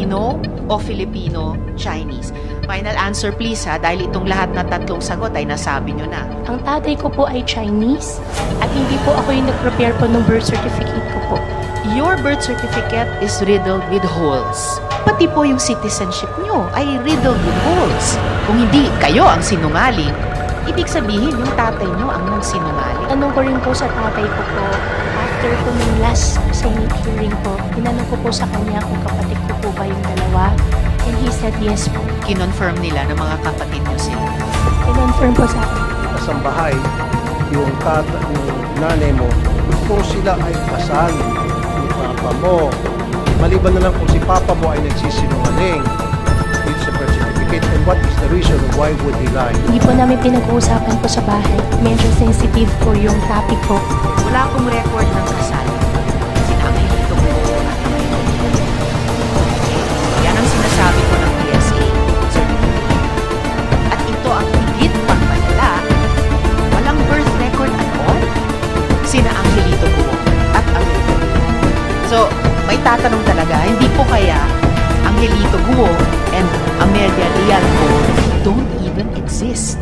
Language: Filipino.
Filipino o Filipino-Chinese? Final answer please ha, dahil itong lahat na tatlong sagot ay nasabi nyo na. Ang tatay ko po ay Chinese at hindi po ako yung nag-prepare po ng birth certificate ko po. Your birth certificate is riddled with holes. Pati po yung citizenship nyo ay riddled with holes. Kung hindi kayo ang sinungaling, ibig sabihin yung tatay nyo ang nagsinungaling. Tanong ko rin po sa tatay ko po, after po ng last Senate hearing po, tinanong ko po sa kanya kung kapatid ko po ba yung dalawa. And he said yes po. Kinonfirm nila na mga kapatid nyo sila. Kinonfirm po sa akin. Kasambahay, yung nanay mo, kung sila ay kasal ni papa mo, maliban na lang kung si papa mo ay nagsisinungaling with sa birth certificate, and what is the reason why would he lie? Hindi po namin pinag-uusapan po sa bahay. Medyo sensitive po yung topic po. Wala akong record ng kasal. Sina Angelito po at Angelito. Yan ang sinasabi ko ng PSA certificate. At ito ang higit pang malala. Walang birth record at all. Sina Angelito po at Angelito. So, may tatanong talaga, hindi po kaya Angelito Guo and Amelia Leal Guo don't even exist.